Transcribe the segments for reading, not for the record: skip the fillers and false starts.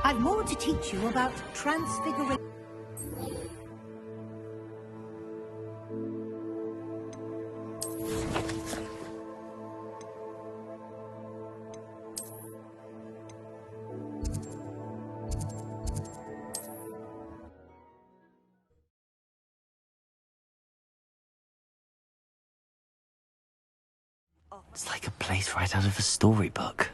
I've more to teach you about transfiguration. It's like a place right out of a storybook.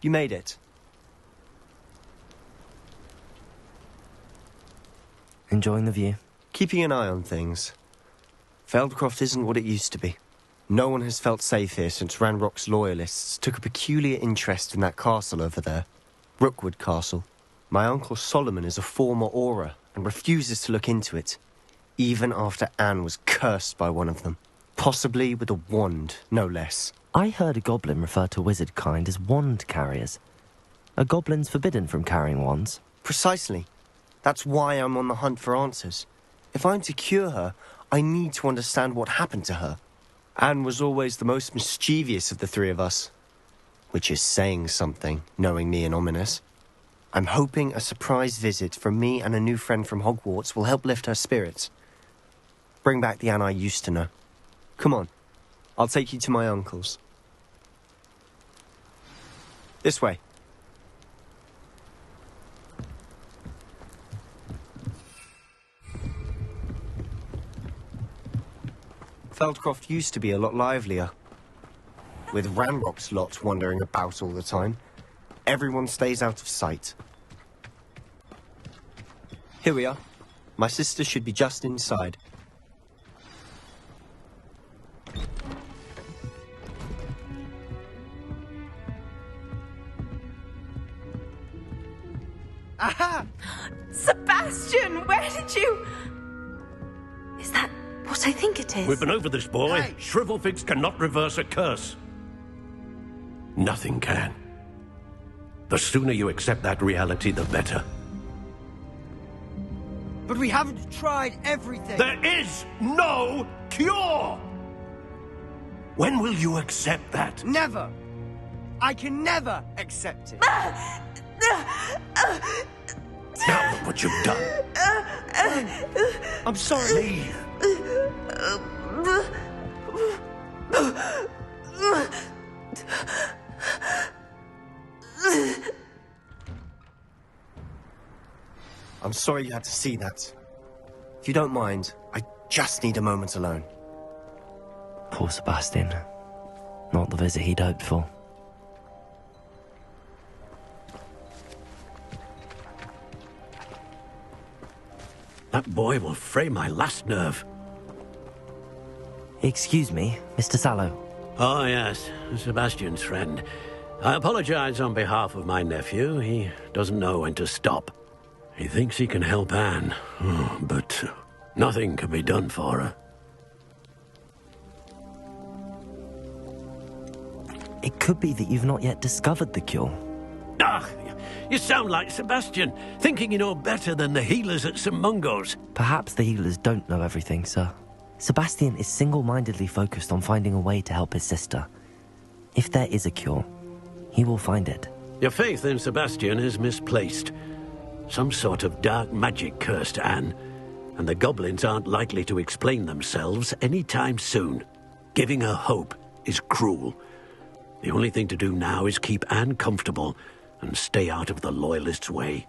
You made it. Enjoying the view? Keeping an eye on things. Feldcroft isn't what it used to be. No one has felt safe here since Ranrock's loyalists took a peculiar interest in that castle over there. Rookwood Castle. My uncle Solomon is a former Auror and refuses to look into it, even after Anne was cursed by one of them. Possibly with a wand, no less. I heard a goblin refer to wizard kind as wand carriers. Are goblins forbidden from carrying wands? Precisely. That's why I'm on the hunt for answers. If I'm to cure her, I need to understand what happened to her. Anne was always the most mischievous of the three of us. Which is saying something, knowing me and Ominous. I'm hoping a surprise visit from me and a new friend from Hogwarts will help lift her spirits. Bring back the Anne I used to know. Come on. I'll take you to my uncle's. This way. Feldcroft used to be a lot livelier. With Ranrock's lot wandering about all the time, everyone stays out of sight. Here we are. My sister should be just inside. Aha! Sebastian, where did you... Is that what I think it is? We've been over this, boy. Hey. Shrivelfigs cannot reverse a curse. Nothing can. The sooner you accept that reality, the better. But we haven't tried everything. There is no cure! When will you accept that? Never. I can never accept it. Now look what you've done. I'm sorry. Leave. I'm sorry you had to see that. If you don't mind, I just need a moment alone. Poor Sebastian. Not the visit he'd hoped for. That boy will fray my last nerve. Excuse me, Mr. Sallow. Oh, yes, Sebastian's friend. I apologize on behalf of my nephew. He doesn't know when to stop. He thinks he can help Anne, but nothing can be done for her. It could be that you've not yet discovered the cure. Ah, you sound like Sebastian, thinking you know better than the healers at St. Mungo's. Perhaps the healers don't know everything, sir. Sebastian is single-mindedly focused on finding a way to help his sister. If there is a cure, he will find it. Your faith in Sebastian is misplaced. Some sort of dark magic cursed Anne, and the goblins aren't likely to explain themselves anytime soon. Giving her hope is cruel. The only thing to do now is keep Anne comfortable and stay out of the Loyalists' way.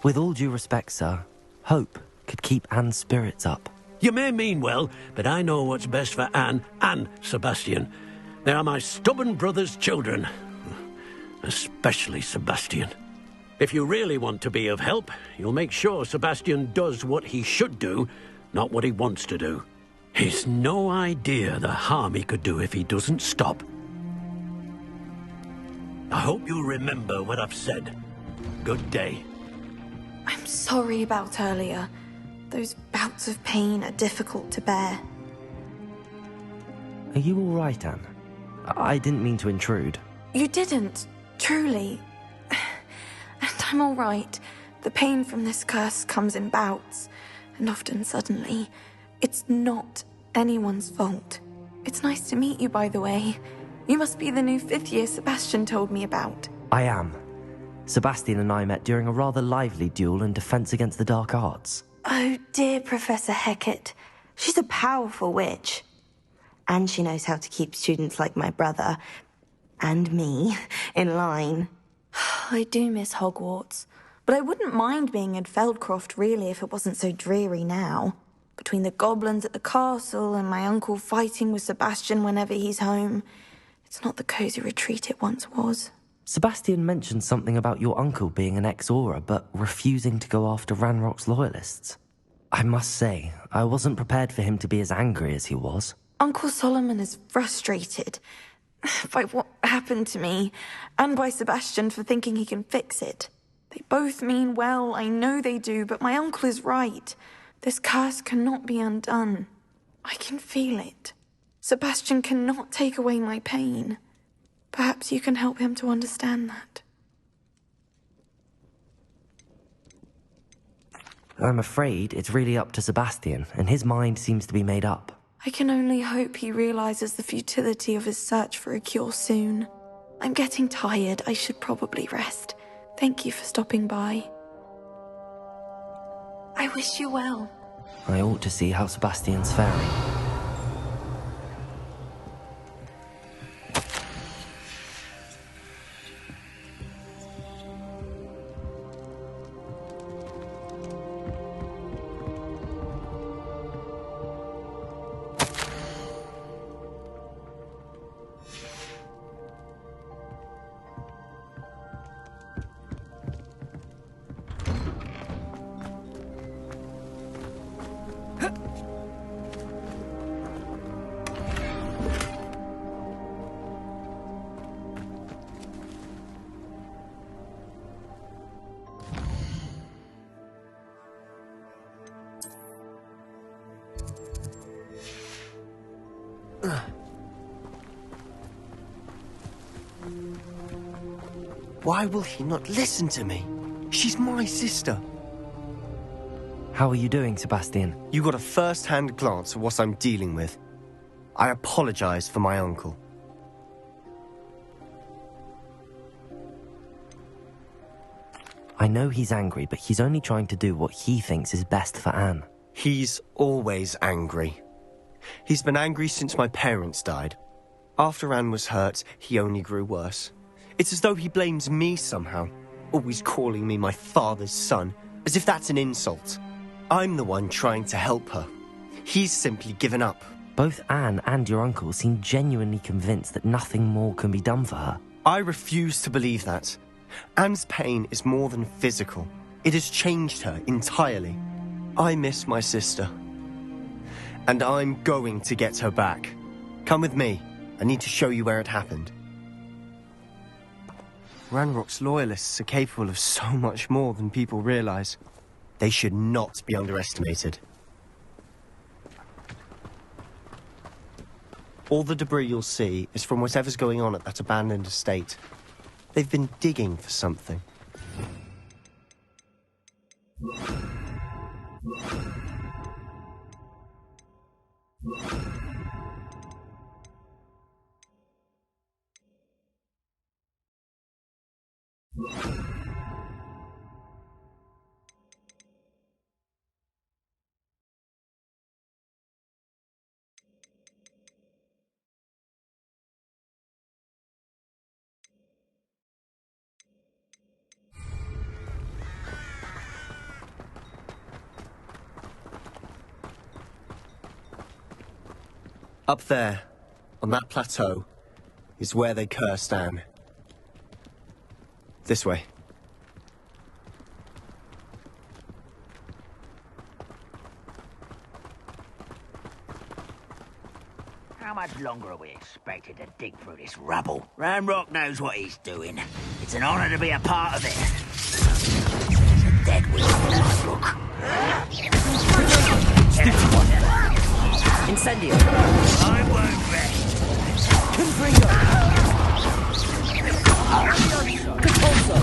With all due respect, sir, hope could keep Anne's spirits up. You may mean well, but I know what's best for Anne and Sebastian. They are my stubborn brother's children. Especially Sebastian. If you really want to be of help, you'll make sure Sebastian does what he should do, not what he wants to do. He's no idea the harm he could do if he doesn't stop. I hope you'll remember what I've said. Good day. I'm sorry about earlier. Those bouts of pain are difficult to bear. Are you all right, Anne? I didn't mean to intrude. You didn't, truly. And I'm all right. The pain from this curse comes in bouts, and often suddenly. It's not anyone's fault. It's nice to meet you, by the way. You must be the new 5th year Sebastian told me about. I am. Sebastian and I met during a rather lively duel in Defense Against the Dark Arts. Oh dear, Professor Hecat. She's a powerful witch. And she knows how to keep students like my brother, and me, in line. I do miss Hogwarts, but I wouldn't mind being in Feldcroft, really, if it wasn't so dreary now. Between the goblins at the castle and my uncle fighting with Sebastian whenever he's home, it's not the cosy retreat it once was. Sebastian mentioned something about your uncle being an ex-Auror, but refusing to go after Ranrock's loyalists. I must say, I wasn't prepared for him to be as angry as he was. Uncle Solomon is frustrated by what happened to me, and by Sebastian for thinking he can fix it. They both mean well, I know they do, but my uncle is right. This curse cannot be undone. I can feel it. Sebastian cannot take away my pain. Perhaps you can help him to understand that. I'm afraid it's really up to Sebastian, and his mind seems to be made up. I can only hope he realizes the futility of his search for a cure soon. I'm getting tired. I should probably rest. Thank you for stopping by. I wish you well. I ought to see how Sebastian's faring. Why will he not listen to me? She's my sister. How are you doing, Sebastian? You got a first-hand glance at what I'm dealing with. I apologize for my uncle. I know he's angry, but he's only trying to do what he thinks is best for Anne. He's always angry. He's been angry since my parents died. After Anne was hurt, he only grew worse. It's as though he blames me somehow, always calling me my father's son, as if that's an insult. I'm the one trying to help her. He's simply given up. Both Anne and your uncle seem genuinely convinced that nothing more can be done for her. I refuse to believe that. Anne's pain is more than physical. It has changed her entirely. I miss my sister. And I'm going to get her back. Come with me. I need to show you where it happened. Ranrock's loyalists are capable of so much more than people realize. They should not be underestimated. All the debris you'll see is from whatever's going on at that abandoned estate. They've been digging for something. Up there, on that plateau, is where they cursed Anne. This way. How much longer are we expected to dig through this rubble? Ramrock knows what he's doing. It's an honor to be a part of it. There's a dead wizard in my book. Incendio. I won't rest. Confringo. Capulso.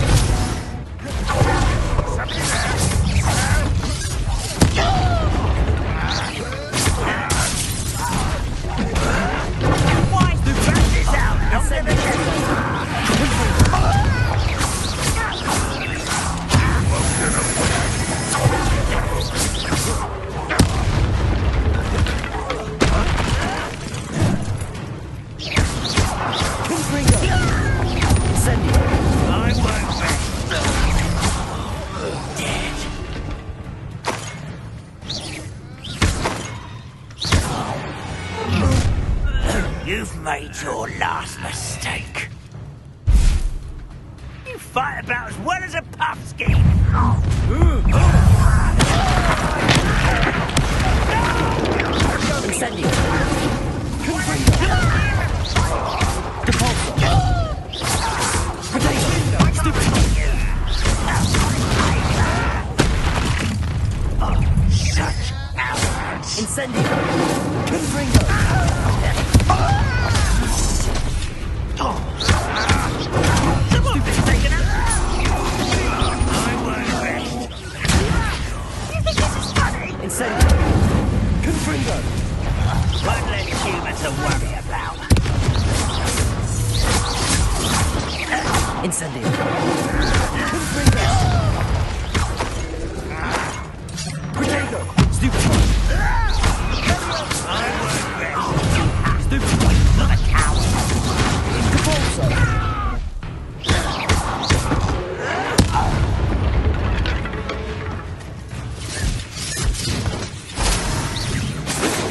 You've made your last mistake. You fight about as well as a puffskin. Incendio. Confringo. Capulso. Potato. Such arrogance. Incendio. Confringo. Someone been taken out. I won't rest. You think this is funny? Incendio. Confringo. One less human to worry about. Incendio. Confringo. Potato. Stupid. I won't rest. Stupid. Not a coward. Capulso.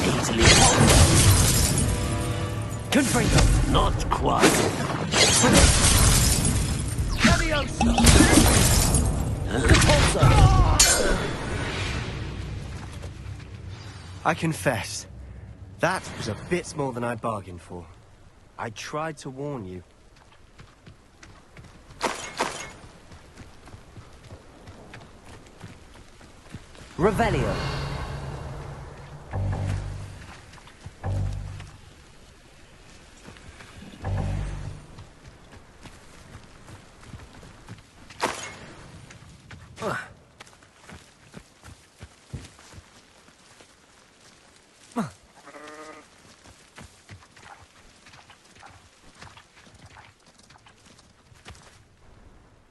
Easily. Confringo. Not quite. Capulso. I confess, that was a bit more than I bargained for. I tried to warn you. Revelio.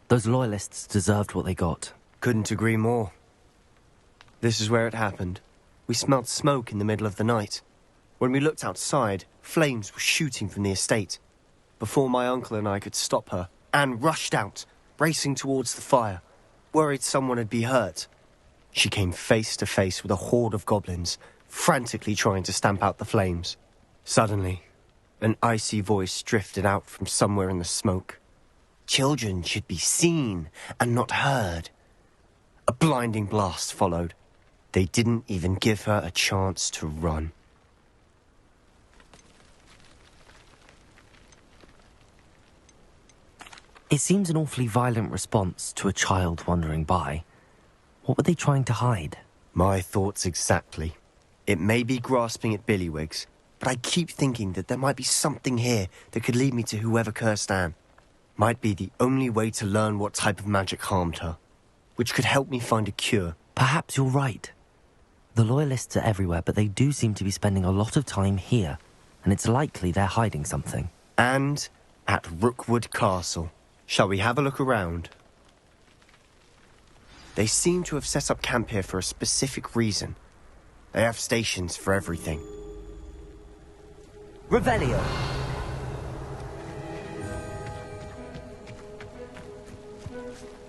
Those loyalists deserved what they got. Couldn't agree more. This is where it happened. We smelled smoke in the middle of the night. When we looked outside, flames were shooting from the estate. Before my uncle and I could stop her, Anne rushed out, racing towards the fire, worried someone had been hurt. She came face to face with a horde of goblins, frantically trying to stamp out the flames. Suddenly, an icy voice drifted out from somewhere in the smoke. Children should be seen and not heard. A blinding blast followed. They didn't even give her a chance to run. It seems an awfully violent response to a child wandering by. What were they trying to hide? My thoughts exactly. It may be grasping at billywhigs, but I keep thinking that there might be something here that could lead me to whoever cursed Anne. Might be the only way to learn what type of magic harmed her, which could help me find a cure. Perhaps you're right. The loyalists are everywhere, but they do seem to be spending a lot of time here, and it's likely they're hiding something. And at Rookwood Castle. Shall we have a look around? They seem to have set up camp here for a specific reason. They have stations for everything. Revelio.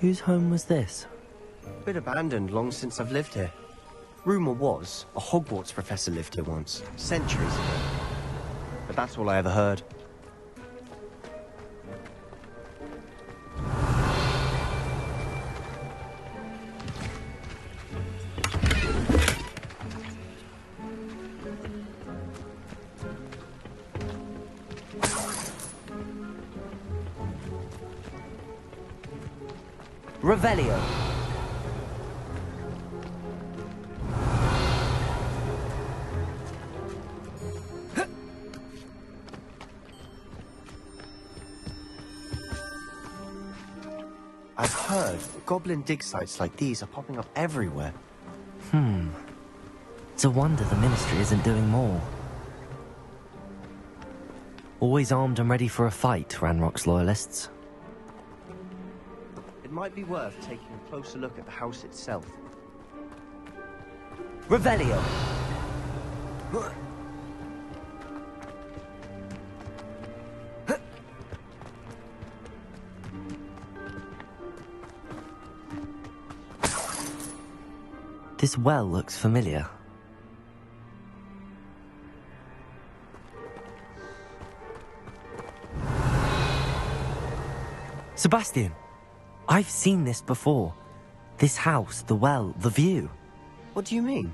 Whose home was this? Been abandoned long since I've lived here. Rumour was a Hogwarts professor lived here once, centuries ago. But that's all I ever heard. Revelio. I've heard goblin dig sites like these are popping up everywhere. It's a wonder the Ministry isn't doing more. Always armed and ready for a fight, Ranrock's loyalists. It might be worth taking a closer look at the house itself. Revelio. This well looks familiar. Sebastian, I've seen this before. This house, the well, the view. What do you mean?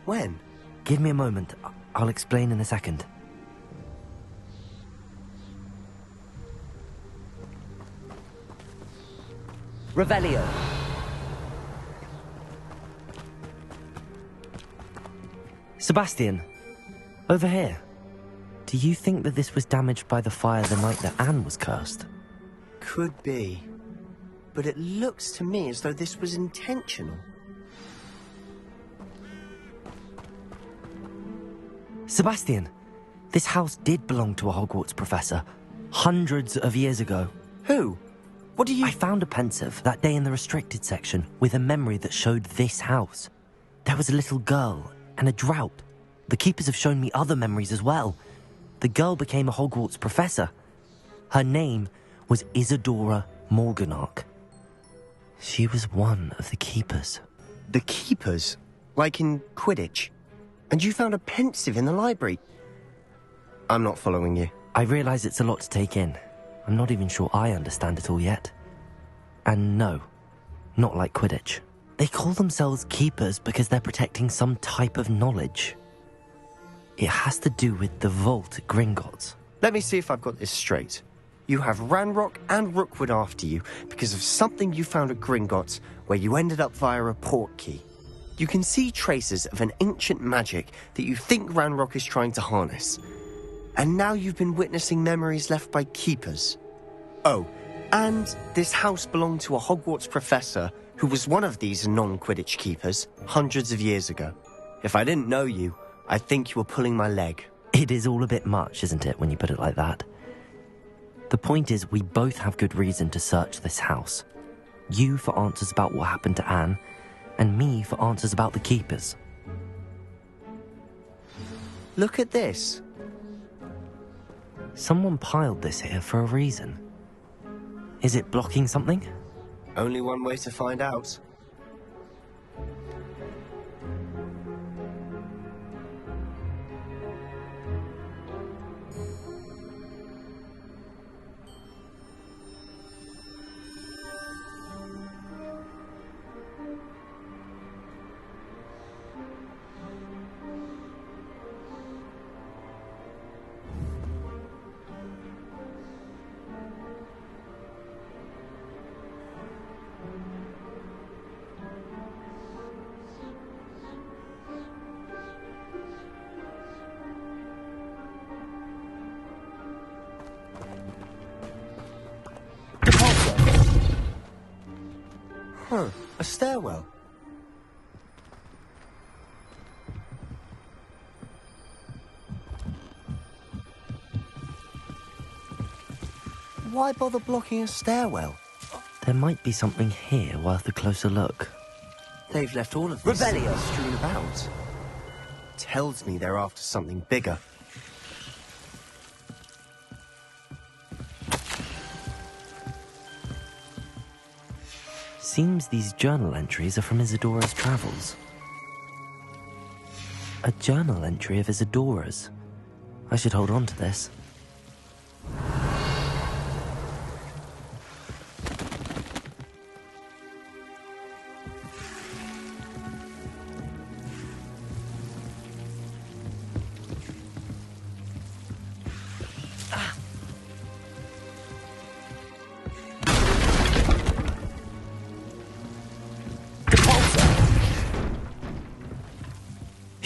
When? Give me a moment. I'll explain in a second. Revelio. Sebastian, over here. Do you think that this was damaged by the fire the night that Anne was cursed? Could be. But it looks to me as though this was intentional. Sebastian, this house did belong to a Hogwarts professor, hundreds of years ago. Who? What do you... I found a pensive that day in the restricted section with a memory that showed this house. There was a little girl and a drought. The keepers have shown me other memories as well. The girl became a Hogwarts professor. Her name was Isadora Morganach. She was one of the keepers. The keepers? Like in Quidditch? And you found a pensive in the library? I'm not following you. I realize it's a lot to take in. I'm not even sure I understand it all yet. And no, not like Quidditch. They call themselves keepers because they're protecting some type of knowledge. It has to do with the vault at Gringotts. Let me see if I've got this straight. You have Ranrock and Rookwood after you because of something you found at Gringotts where you ended up via a portkey. You can see traces of an ancient magic that you think Ranrock is trying to harness. And now you've been witnessing memories left by keepers. Oh, and this house belonged to a Hogwarts professor who was one of these non-Quidditch keepers hundreds of years ago. If I didn't know you, I think you were pulling my leg. It is all a bit much, isn't it, when you put it like that? The point is, we both have good reason to search this house. You for answers about what happened to Anne, and me for answers about the keepers. Look at this. Someone piled this here for a reason. Is it blocking something? Only one way to find out. Huh, a stairwell. Why bother blocking a stairwell? There might be something here worth a closer look. They've left all of this Revelio. strewn about. Tells me they're after something bigger. Seems these journal entries are from Isadora's travels. A journal entry of Isadora's. I should hold on to this.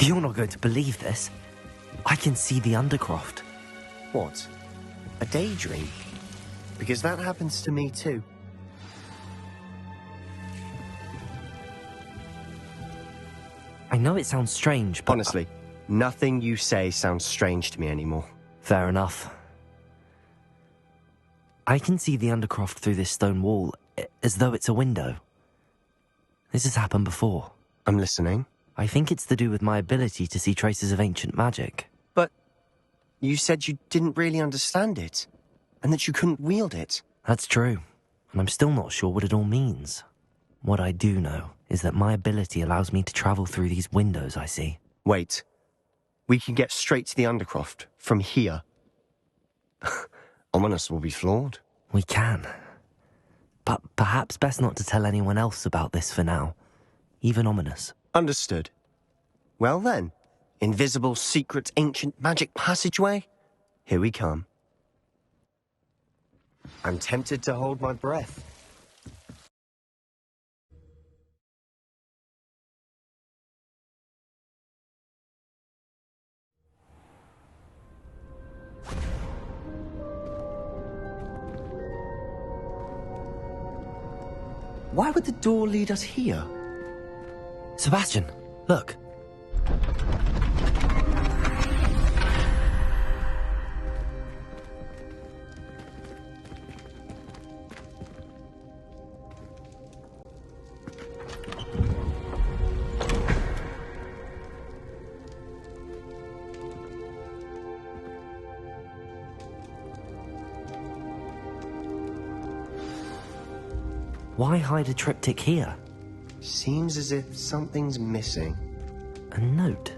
You're not going to believe this. I can see the Undercroft. What? A daydream? Because that happens to me too. I know it sounds strange, but... Honestly, nothing you say sounds strange to me anymore. Fair enough. I can see the Undercroft through this stone wall, as though it's a window. This has happened before. I'm listening. I think it's to do with my ability to see traces of ancient magic. But you said you didn't really understand it, and that you couldn't wield it. That's true, and I'm still not sure what it all means. What I do know is that my ability allows me to travel through these windows I see. Wait. We can get straight to the Undercroft from here. Ominous will be floored. We can. But perhaps best not to tell anyone else about this for now. Even Ominous. Understood. Well then, invisible, secret, ancient magic passageway? Here we come. I'm tempted to hold my breath. Why would the door lead us here? Sebastian, look. Why hide a triptych here? Seems as if something's missing. A note.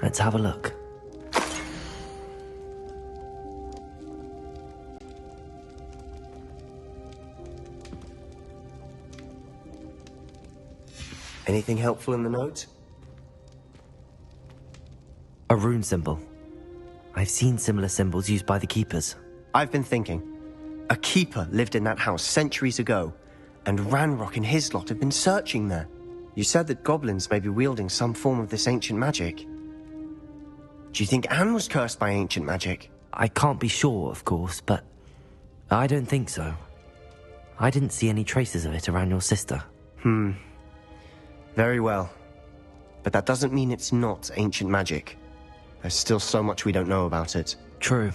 Let's have a look. Anything helpful in the note? A rune symbol. I've seen similar symbols used by the keepers. I've been thinking. A keeper lived in that house centuries ago, and Ranrock and his lot have been searching there. You said that goblins may be wielding some form of this ancient magic. Do you think Anne was cursed by ancient magic? I can't be sure, of course, but I don't think so. I didn't see any traces of it around your sister. Very well. But that doesn't mean it's not ancient magic. There's still so much we don't know about it. True.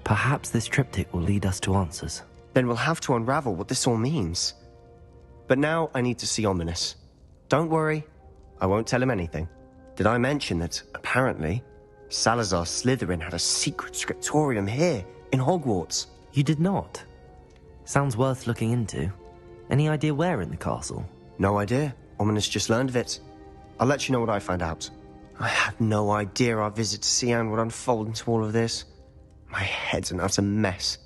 Perhaps this triptych will lead us to answers. Then we'll have to unravel what this all means. But now I need to see Ominous. Don't worry, I won't tell him anything. Did I mention that, apparently, Salazar Slytherin had a secret scriptorium here, in Hogwarts? You did not? Sounds worth looking into. Any idea where in the castle? No idea. Ominous just learned of it. I'll let you know what I find out. I had no idea our visit to see Anne would unfold into all of this. My head's an utter mess.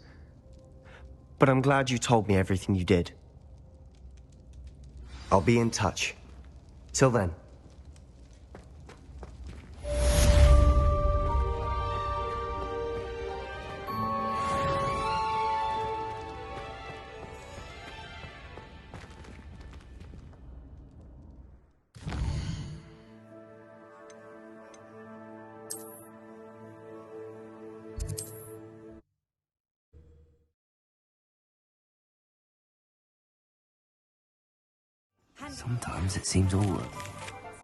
But I'm glad you told me everything you did. I'll be in touch. Till then. Sometimes it seems all